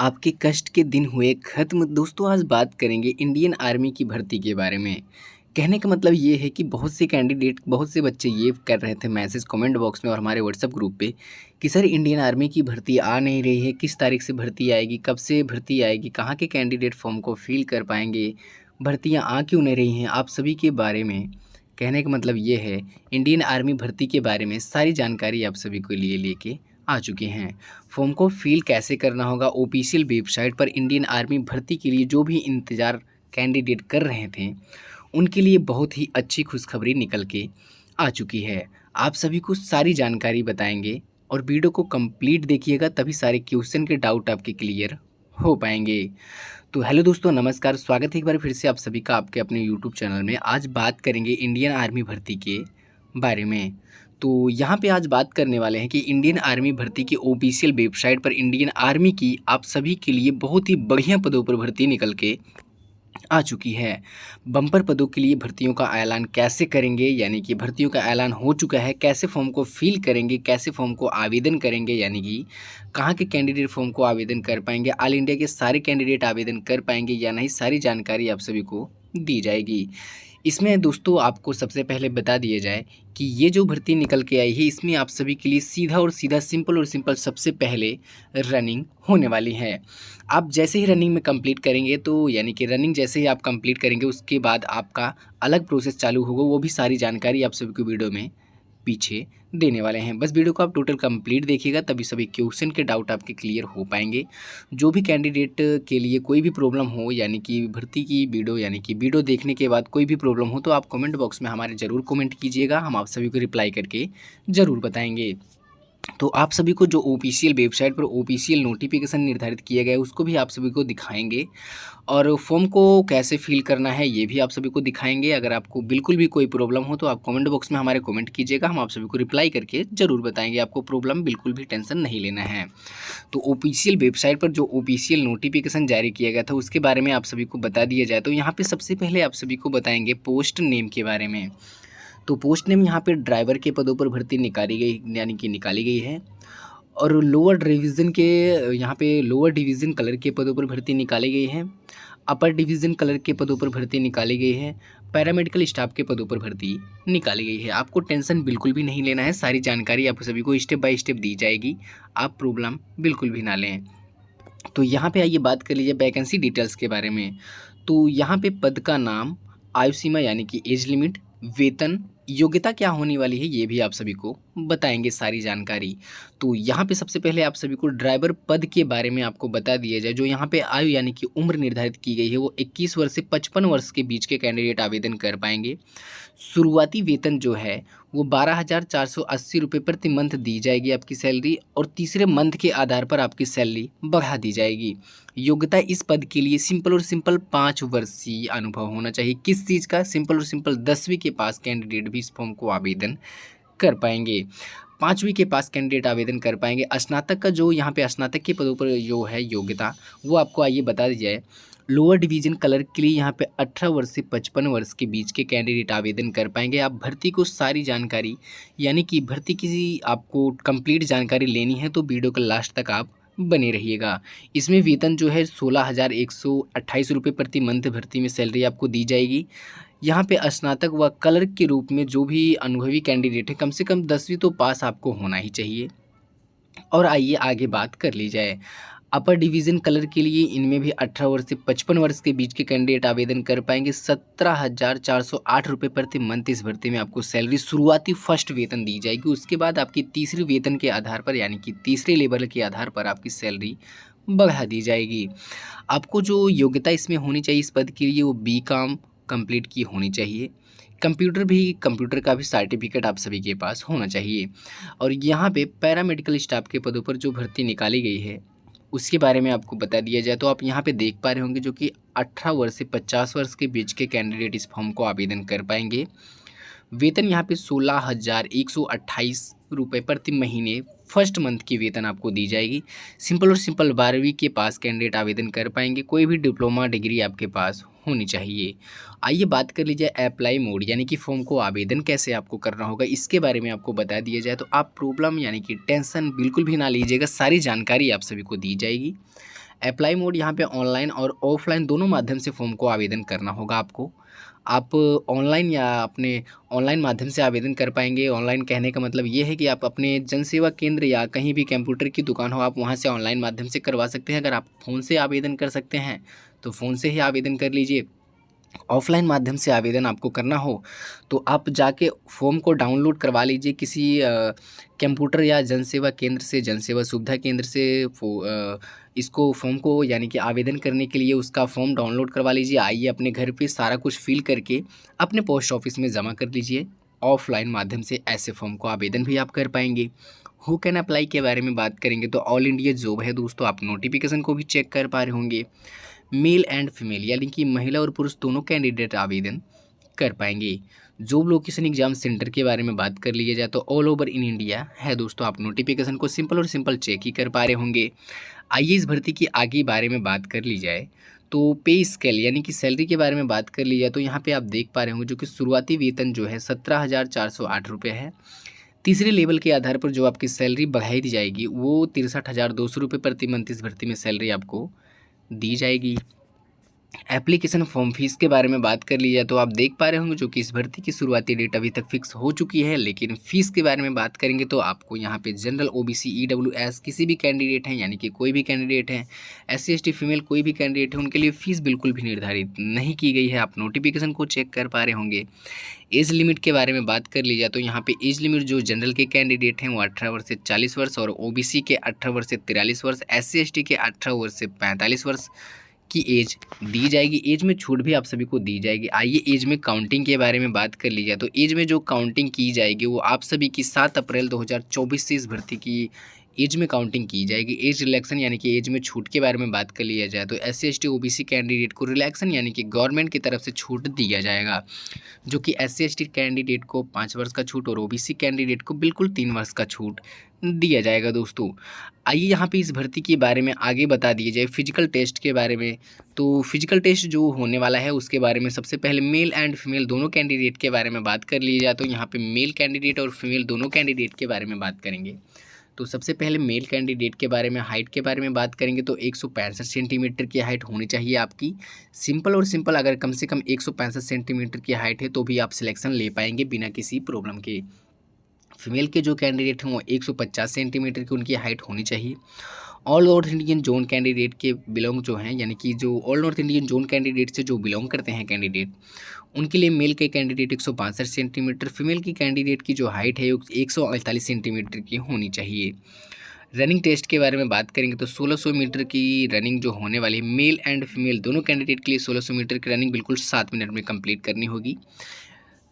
आपके कष्ट के दिन हुए ख़त्म। दोस्तों आज बात करेंगे इंडियन आर्मी की भर्ती के बारे में। कहने का मतलब ये है कि बहुत से कैंडिडेट, बहुत से बच्चे ये कर रहे थे मैसेज कमेंट बॉक्स में और हमारे व्हाट्सएप ग्रुप पे कि सर इंडियन आर्मी की भर्ती आ नहीं रही है, किस तारीख से भर्ती आएगी, कब से भर्ती आएगी, कहाँ के कैंडिडेट फॉर्म को फिल कर पाएंगे, भर्तियाँ आ क्यों नहीं रही हैं। आप सभी के बारे में कहने का मतलब ये है, इंडियन आर्मी भर्ती के बारे में सारी जानकारी आप सभी के लिए लेके आ चुके हैं। फॉर्म को फिल कैसे करना होगा, ऑफिशियल वेबसाइट पर इंडियन आर्मी भर्ती के लिए जो भी इंतज़ार कैंडिडेट कर रहे थे उनके लिए बहुत ही अच्छी खुशखबरी निकल के आ चुकी है। आप सभी को सारी जानकारी बताएंगे और वीडियो को कंप्लीट देखिएगा, तभी सारे क्वेश्चन के डाउट आपके क्लियर हो पाएंगे। तो हेलो दोस्तों, नमस्कार, स्वागत है एक बार फिर से आप सभी का आपके अपने यूट्यूब चैनल में। आज बात करेंगे इंडियन आर्मी भर्ती के बारे में। तो यहाँ पे आज बात करने वाले हैं कि इंडियन आर्मी भर्ती की ऑफिशियल वेबसाइट पर इंडियन आर्मी की आप सभी के लिए बहुत ही बढ़िया पदों पर भर्ती निकल के आ चुकी है। बम्पर पदों के लिए भर्तियों का ऐलान कैसे करेंगे, यानी कि भर्तियों का ऐलान हो चुका है, कैसे फॉर्म को फिल करेंगे, कैसे फॉर्म को आवेदन करेंगे, यानी कि कहाँ के कैंडिडेट फॉर्म को आवेदन कर पाएंगे, ऑल इंडिया के सारे कैंडिडेट आवेदन कर पाएंगे या नहीं, सारी जानकारी आप सभी को दी जाएगी। इसमें दोस्तों आपको सबसे पहले बता दिया जाए कि ये जो भर्ती निकल के आई है इसमें आप सभी के लिए सीधा और सीधा, सिंपल और सिंपल सबसे पहले रनिंग होने वाली है। आप जैसे ही रनिंग में कंप्लीट करेंगे, तो यानी कि रनिंग जैसे ही आप कंप्लीट करेंगे उसके बाद आपका अलग प्रोसेस चालू होगा। वो भी सारी जानकारी आप सभी को वीडियो में पीछे देने वाले हैं। बस वीडियो को आप टोटल कंप्लीट देखिएगा, तभी सभी क्वेश्चन के डाउट आपके क्लियर हो पाएंगे। जो भी कैंडिडेट के लिए कोई भी प्रॉब्लम हो, यानी कि भर्ती की वीडियो, यानी कि वीडियो देखने के बाद कोई भी प्रॉब्लम हो, तो आप कमेंट बॉक्स में हमारे ज़रूर कमेंट कीजिएगा, हम आप सभी को रिप्लाई करके ज़रूर बताएंगे। तो आप सभी को जो ऑफिशियल वेबसाइट पर ऑफिशियल नोटिफिकेशन निर्धारित किया गया है उसको भी आप सभी को दिखाएंगे और फॉर्म को कैसे फिल करना है ये भी आप सभी को दिखाएंगे। अगर आपको बिल्कुल भी कोई प्रॉब्लम हो तो आप कमेंट बॉक्स में हमारे कमेंट कीजिएगा, हम आप सभी को रिप्लाई करके ज़रूर बताएंगे। आपको प्रॉब्लम बिल्कुल भी टेंशन नहीं लेना है। तो ऑफिशियल वेबसाइट पर जो ऑफिशियल नोटिफिकेशन जारी किया गया था उसके बारे में आप सभी को बता दिया जाए तो यहाँ पर सबसे पहले आप सभी को बताएंगे पोस्ट नेम के बारे में। तो पोस्ट नेम यहाँ पे ड्राइवर के पदों पर भर्ती निकाली गई, यानी कि निकाली गई है। और लोअर डिवीज़न के, यहाँ पे लोअर डिवीज़न कलर के पदों पर भर्ती निकाली गई है। अपर डिवीज़न कलर के पदों पर भर्ती निकाली गई है। पैरामेडिकल स्टाफ के पदों पर भर्ती निकाली गई है। आपको टेंशन बिल्कुल भी नहीं लेना है, सारी जानकारी आप सभी को स्टेप बाय स्टेप दी जाएगी, आप प्रॉब्लम बिल्कुल भी ना लें। तो यहाँ पे आइए बात कर लीजिए वैकेंसी डिटेल्स के बारे में। तो यहाँ पे पद का नाम, आयु सीमा यानी कि एज लिमिट, वेतन, योग्यता क्या होने वाली है ये भी आप सभी को बताएंगे सारी जानकारी। तो यहाँ पे सबसे पहले आप सभी को ड्राइवर पद के बारे में आपको बता दिया जाए। जो यहाँ पे आयु यानी कि उम्र निर्धारित की गई है वो 21 वर्ष से 55 वर्ष के बीच के कैंडिडेट आवेदन कर पाएंगे। शुरुआती वेतन जो है वो 12,480 रुपये प्रति मंथ दी जाएगी आपकी सैलरी, और तीसरे मंथ के आधार पर आपकी सैलरी बढ़ा दी जाएगी। योग्यता इस पद के लिए सिंपल और सिंपल 5 वर्षीय अनुभव होना चाहिए। किस चीज़ का? सिंपल और सिंपल 10वीं के पास कैंडिडेट भी इस फॉर्म को आवेदन कर पाएंगे। 5वीं के पास कैंडिडेट आवेदन कर पाएंगे। स्नातक का जो यहाँ पे स्नातक के पदों पर जो है योग्यता वो आपको आइए बता दी जाए। लोअर डिवीज़न कलर के लिए यहाँ पे 18 वर्ष से 55 वर्ष के बीच के कैंडिडेट आवेदन कर पाएंगे। आप भर्ती को सारी जानकारी, यानी कि भर्ती की आपको कंप्लीट जानकारी लेनी है तो वीडियो के लास्ट तक आप बने रहिएगा। इसमें वेतन जो है 16,128 रुपये प्रति मंथ भर्ती में सैलरी आपको दी जाएगी। यहाँ पे स्नातक व क्लर्क के रूप में जो भी अनुभवी कैंडिडेट है, कम से कम 10वीं तो पास आपको होना ही चाहिए। और आइए आगे बात कर ली जाए। अपर डिवीज़न कलर के लिए इनमें भी 18 वर्ष से 55 वर्ष के बीच के कैंडिडेट आवेदन कर पाएंगे। 17,408 रुपये प्रति मंथ इस भर्ती में आपको सैलरी शुरुआती फर्स्ट वेतन दी जाएगी। उसके बाद आपकी तीसरी वेतन के आधार पर, यानी कि तीसरे लेवल के आधार पर आपकी सैलरी बढ़ा दी जाएगी। आपको जो योग्यता इसमें होनी चाहिए इस पद के लिए वो BCom कंप्लीट की होनी चाहिए। कंप्यूटर का भी सर्टिफिकेट आप सभी के पास होना चाहिए। और यहाँ पे पैरामेडिकल स्टाफ के पदों पर जो भर्ती निकाली गई है उसके बारे में आपको बता दिया जाए तो आप यहाँ पे देख पा रहे होंगे जो कि 18 वर्ष से 50 वर्ष के बीच के कैंडिडेट इस फॉर्म को आवेदन कर पाएंगे। वेतन यहाँ पे 16,128 रुपये प्रति महीने फर्स्ट मंथ की वेतन आपको दी जाएगी। सिंपल और सिंपल 12वीं के पास कैंडिडेट आवेदन कर पाएंगे। कोई भी डिप्लोमा डिग्री आपके पास होनी चाहिए। आइए बात कर लीजिए अप्लाई मोड, यानी कि फॉर्म को आवेदन कैसे आपको करना होगा इसके बारे में आपको बता दिया जाए तो आप प्रॉब्लम, यानी कि टेंशन बिल्कुल भी ना लीजिएगा, सारी जानकारी आप सभी को दी जाएगी। अप्लाई मोड यहाँ पे ऑनलाइन और ऑफलाइन दोनों माध्यम से फॉर्म को आवेदन करना होगा आपको। आप ऑनलाइन या अपने ऑनलाइन माध्यम से आवेदन कर पाएंगे। ऑनलाइन कहने का मतलब ये है कि आप अपने जन सेवा केंद्र या कहीं भी कंप्यूटर की दुकान हो, आप वहाँ से ऑनलाइन माध्यम से करवा सकते हैं। अगर आप फ़ोन से आवेदन कर सकते हैं तो फ़ोन से ही आवेदन कर लीजिए। ऑफ़लाइन माध्यम से आवेदन आपको करना हो तो आप जाके फ़ॉर्म को डाउनलोड करवा लीजिए किसी कंप्यूटर या जनसेवा केंद्र से, जनसेवा सुविधा केंद्र से इसको फ़ॉर्म को यानी कि आवेदन करने के लिए उसका फ़ॉर्म डाउनलोड करवा लीजिए। आइए अपने घर पे सारा कुछ फ़िल करके अपने पोस्ट ऑफ़िस में जमा कर लीजिए। ऑफ़लाइन माध्यम से ऐसे फ़ॉर्म को आवेदन भी आप कर पाएँगे। हू कैन अप्लाई के बारे में बात करेंगे तो ऑल इंडिया जॉब है दोस्तों, आप नोटिफ़िकेशन को भी चेक कर पा रहे होंगे। मेल एंड फीमेल यानी कि महिला और पुरुष दोनों कैंडिडेट आवेदन कर पाएंगे। जॉब लोकेशन एग्जाम सेंटर के बारे में बात कर लिया जाए तो ऑल ओवर इन इंडिया है दोस्तों, आप नोटिफिकेशन को सिंपल और सिंपल चेक ही कर पा रहे होंगे। आइए इस भर्ती की आगे बारे में बात कर ली जाए तो पे स्केल यानी कि सैलरी के बारे में बात कर ली जाए तो यहाँ पे आप देख पा रहे होंगे जो कि शुरुआती वेतन जो है 17,408 रुपये है। तीसरे लेवल के आधार पर जो आपकी सैलरी बढ़ाई दी जाएगी वो 63,200 रुपये प्रति मंथ इस भर्ती में सैलरी आपको दी जाएगी। एप्लीकेशन फॉर्म फीस के बारे में बात कर ली जाए तो आप देख पा रहे होंगे जो कि इस भर्ती की शुरुआती डेट अभी तक फिक्स हो चुकी है, लेकिन फ़ीस के बारे में बात करेंगे तो आपको यहाँ पे जनरल, ओबीसी, ईडब्ल्यूएस किसी भी कैंडिडेट हैं यानी कि कोई भी कैंडिडेट हैं, एससी एसटी फीमेल कोई भी कैंडिडेट है, उनके लिए फ़ीस बिल्कुल भी निर्धारित नहीं की गई है। आप नोटिफिकेशन को चेक कर पा रहे होंगे। एज लिमिट के बारे में बात कर ली जाए तो यहाँ पे एज लिमिट जो जनरल के कैंडिडेट हैं वो 18 वर्ष से 40 वर्ष और ओबीसी के 18 वर्ष से 43 वर्ष, एससी एसटी के 18 वर्ष से 45 वर्ष की एज दी जाएगी। एज में छूट भी आप सभी को दी जाएगी। आइए एज में काउंटिंग के बारे में बात कर ली जाए तो एज में जो काउंटिंग की जाएगी वो आप सभी की 7 अप्रैल 2024 से इस भर्ती की एज में काउंटिंग की जाएगी। एज रिलैक्सन यानी कि एज में छूट के बारे में बात कर लिया जाए तो एससी एसटी ओबीसी कैंडिडेट को रिलैक्सन यानी कि गवर्नमेंट की तरफ से छूट दिया जाएगा, जो कि एससी एसटी कैंडिडेट को 5 वर्ष का छूट और ओबीसी कैंडिडेट को बिल्कुल 3 वर्ष का छूट दिया जाएगा दोस्तों। आइए यहाँ पे इस भर्ती के बारे में आगे बता दिया जाए फिजिकल टेस्ट के बारे में। तो फिजिकल टेस्ट जो होने वाला है उसके बारे में सबसे पहले मेल एंड फीमेल दोनों कैंडिडेट के बारे में बात कर ली जाए तो यहाँ पे मेल कैंडिडेट और फीमेल दोनों कैंडिडेट के बारे में बात करेंगे। तो सबसे पहले मेल कैंडिडेट के बारे में हाइट के बारे में बात करेंगे तो 165 सेंटीमीटर की हाइट होनी चाहिए आपकी। सिंपल और सिंपल अगर कम से कम 165 सेंटीमीटर की हाइट है तो भी आप सिलेक्शन ले पाएंगे बिना किसी प्रॉब्लम के। फीमेल के जो कैंडिडेट हैं वो 150 सेंटीमीटर की उनकी हाइट होनी चाहिए। All north Indian zone candidate के बिलोंग जो हैं यानी कि जो all north Indian zone candidate से जो बिलोंग करते हैं कैंडिडेट, उनके लिए मेल के कैंडिडेट 162 सेंटीमीटर, फीमेल की कैंडिडेट की जो हाइट है 148 सेंटीमीटर की होनी चाहिए। रनिंग टेस्ट के बारे में बात करेंगे तो 1600 मीटर की रनिंग जो होने वाली है मेल एंड फीमेल दोनों कैंडिडेट के लिए 1600 मीटर की रनिंग बिल्कुल 7 मिनट में कंप्लीट करनी होगी।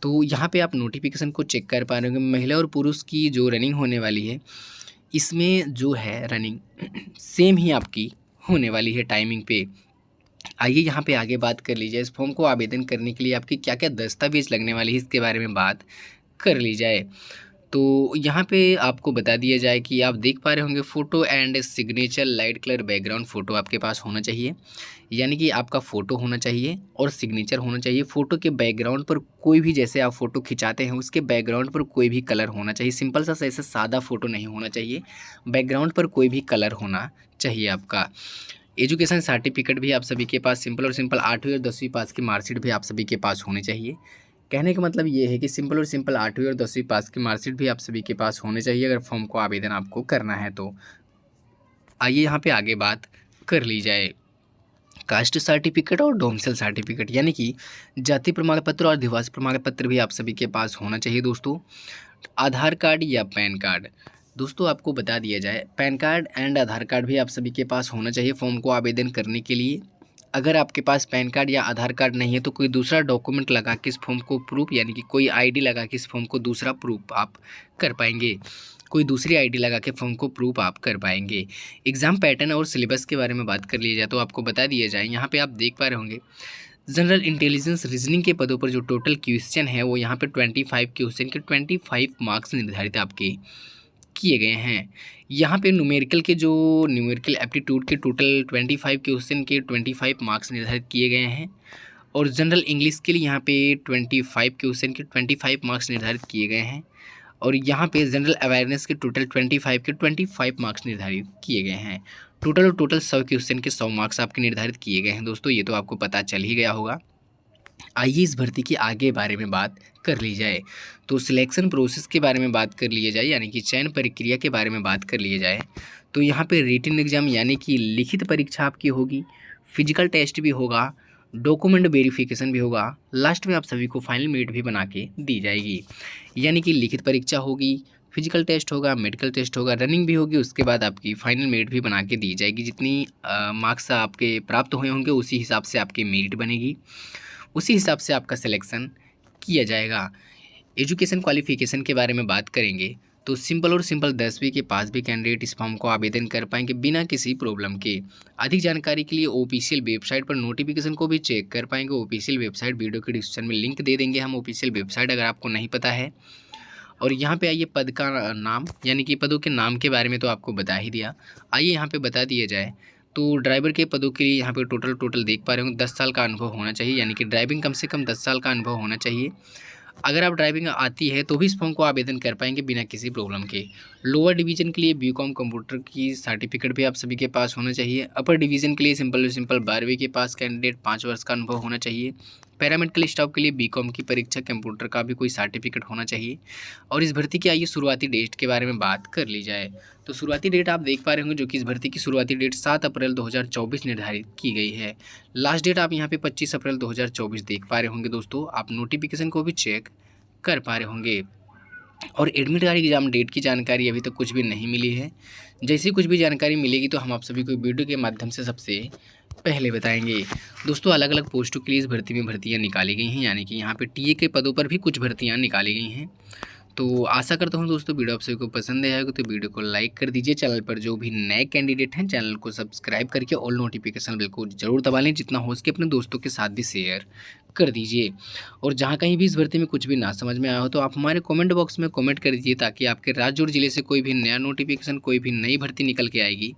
तो यहाँ पे आप नोटिफिकेशन को चेक कर पा रहे होंगे। महिला और पुरुष की जो रनिंग होने वाली है इसमें जो है रनिंग सेम ही आपकी होने वाली है टाइमिंग पे। आइए यहाँ पे आगे बात कर लीजिए इस फॉर्म को आवेदन करने के लिए आपकी क्या क्या दस्तावेज लगने वाली है इसके बारे में बात कर ली जाए। तो यहाँ पे आपको बता दिया जाए कि आप देख पा रहे होंगे photo and signature light colour background photo आपके पास होना चाहिए, यानी कि आपका फ़ोटो होना चाहिए और सिग्नेचर होना चाहिए। फ़ोटो के बैकग्राउंड पर कोई भी जैसे आप फ़ोटो खिंचाते हैं उसके बैकग्राउंड पर कोई भी कलर होना चाहिए। सिंपल सा ऐसा सादा फ़ोटो नहीं होना चाहिए, बैकग्राउंड पर कोई भी कलर होना चाहिए आपका। एजुकेशन सर्टिफिकेट भी आप सभी के पास सिंपल और सिंपल 8वीं और 10वीं पास की मार्कशीट भी आप सभी के पास होनी चाहिए। कहने का मतलब ये है कि सिंपल और सिंपल 8वीं और 10वीं पास की मार्कशीट भी आप सभी के पास होने चाहिए अगर फॉर्म को आवेदन आपको करना है तो। आइए यहाँ पे आगे बात कर ली जाए कास्ट सर्टिफिकेट और डोमिसाइल सर्टिफिकेट यानी कि जाति प्रमाण पत्र और अधिवासी प्रमाण पत्र भी आप सभी के पास होना चाहिए दोस्तों। आधार कार्ड या पैन कार्ड, दोस्तों आपको बता दिया जाए pan card and Aadhaar card भी आप सभी के पास होना चाहिए फॉर्म को आवेदन करने के लिए। अगर आपके पास पैन कार्ड या आधार कार्ड नहीं है तो कोई दूसरा डॉक्यूमेंट लगा के इस फॉर्म को प्रूफ यानी कि कोई आईडी लगा के इस फॉर्म को दूसरा प्रूफ आप कर पाएंगे। कोई दूसरी आईडी लगा के फॉर्म को प्रूफ आप कर पाएंगे। एग्ज़ाम पैटर्न और सिलेबस के बारे में बात कर लिया जाए तो आपको बता दिया जाए यहाँ पे आप देख पा रहे होंगे जनरल इंटेलिजेंस रीजनिंग के पदों पर जो टोटल क्वेश्चन है वो यहाँ पे 25 क्वेश्चन के 25 मार्क्स निर्धारित आपके किए गए हैं। यहाँ पे न्यूमेरिकल एप्टीट्यूड के टोटल 25 क्वेश्चन के 25 मार्क्स निर्धारित किए गए हैं और जनरल इंग्लिश के लिए यहाँ पे 25 क्वेश्चन के 25 मार्क्स निर्धारित किए गए हैं। और यहाँ पे जनरल अवेयरनेस के टोटल 25 मार्क्स निर्धारित किए गए हैं। टोटल 100 क्वेश्चन के 100 मार्क्स आपके निर्धारित किए गए हैं दोस्तों, ये तो आपको पता चल ही गया होगा। आइए इस भर्ती के आगे बारे में बात कर ली जाए। तो सिलेक्शन प्रोसेस के बारे में बात कर लिया जाए, यानी कि चयन प्रक्रिया के बारे में बात कर लिया जाए। तो यहाँ पे रिटन एग्जाम यानी कि लिखित परीक्षा आपकी होगी, फिजिकल टेस्ट भी होगा, डॉक्यूमेंट वेरिफिकेशन भी होगा, लास्ट में आप सभी को फाइनल मेरिट भी बना के दी जाएगी। यानी कि लिखित परीक्षा होगी, फिजिकल टेस्ट होगा, मेडिकल टेस्ट होगा, रनिंग भी होगी, उसके बाद आपकी फाइनल मेरिट भी बना के दी जाएगी। जितनी मार्क्स आपके प्राप्त हुए होंगे उसी हिसाब से आपकी मेरिट बनेगी, उसी हिसाब से आपका सिलेक्शन किया जाएगा। एजुकेशन क्वालिफिकेशन के बारे में बात करेंगे तो सिंपल और सिंपल 10वीं के पास भी कैंडिडेट इस फॉर्म को आवेदन कर पाएंगे बिना किसी प्रॉब्लम के। अधिक जानकारी के लिए ऑफिशियल वेबसाइट पर नोटिफिकेशन को भी चेक कर पाएंगे। ऑफिशियल वेबसाइट वीडियो के डिस्क्रिप्शन में लिंक दे देंगे हम, ऑफिशियल वेबसाइट, अगर आपको नहीं पता है। और यहाँ पे आइए पद का नाम, यानी कि पदों के नाम के बारे में तो आपको बता ही दिया। आइए यहाँ पे बता दिया जाए तो ड्राइवर के पदों के लिए यहाँ पे टोटल देख पा रहे होंगे 10 साल का अनुभव होना चाहिए, यानी कि ड्राइविंग कम से कम 10 साल का अनुभव होना चाहिए। अगर आप ड्राइविंग आती है तो भी इस फॉर्म को आवेदन कर पाएंगे बिना किसी प्रॉब्लम के। लोअर डिवीजन के लिए बीकॉम कंप्यूटर की सर्टिफिकेट भी आप सभी के पास होना चाहिए। अपर डिवीजन के लिए सिंपल 12वीं के पास कैंडिडेट 5 वर्ष का अनुभव होना चाहिए। पैरामेडिकल स्टाफ के लिए बीकॉम की परीक्षा कंप्यूटर का भी कोई सर्टिफिकेट होना चाहिए। और इस भर्ती की आइए शुरुआती डेट के बारे में बात कर ली जाए तो शुरुआती डेट आप देख पा रहे होंगे, जो कि इस भर्ती की शुरुआती डेट 7 अप्रैल 2024 निर्धारित की गई है। लास्ट डेट आप यहाँ पे 25 अप्रैल 2024 देख पा रहे होंगे दोस्तों। आप नोटिफिकेशन को भी चेक कर पा रहे होंगे। और एडमिट कार्ड एग्जाम डेट की जानकारी अभी तक कुछ भी नहीं मिली है। जैसी कुछ भी जानकारी मिलेगी तो हम आप सभी को वीडियो के माध्यम से सबसे पहले बताएंगे। दोस्तों अलग अलग पोस्टों के लिए इस भर्ती में भर्तियां निकाली गई हैं, यानी कि यहाँ पे टीए के पदों पर भी कुछ भर्तियां निकाली गई हैं। तो आशा करता हूँ दोस्तों वीडियो आप सभी को पसंद आएगा, तो वीडियो को लाइक कर दीजिए। चैनल पर जो भी नए कैंडिडेट हैं चैनल को सब्सक्राइब करके ऑल नोटिफिकेशन बिल को जरूर दबा लें, जितना हो सके अपने दोस्तों के साथ भी शेयर कर दीजिए। और जहाँ कहीं भी इस भर्ती में कुछ भी ना समझ में आया हो तो आप हमारे कमेंट बॉक्स में कमेंट कर दीजिए, ताकि आपके राज्य और ज़िले से कोई भी नया नोटिफिकेशन, कोई भी नई भर्ती निकल के आएगी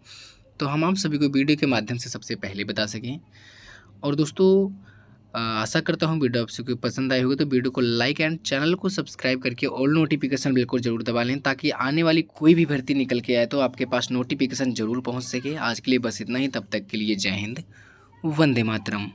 तो हम आप सभी को वीडियो के माध्यम से सबसे पहले बता सकें। और दोस्तों आशा करता हूँ वीडियो आप सबको पसंद आई होगी, तो वीडियो को लाइक एंड चैनल को सब्सक्राइब करके ऑल नोटिफिकेशन बिल को जरूर दबा लें, ताकि आने वाली कोई भी भर्ती निकल के आए तो आपके पास नोटिफिकेशन जरूर पहुँच सके। आज के लिए बस इतना ही, तब तक के लिए जय हिंद, वंदे मातरम।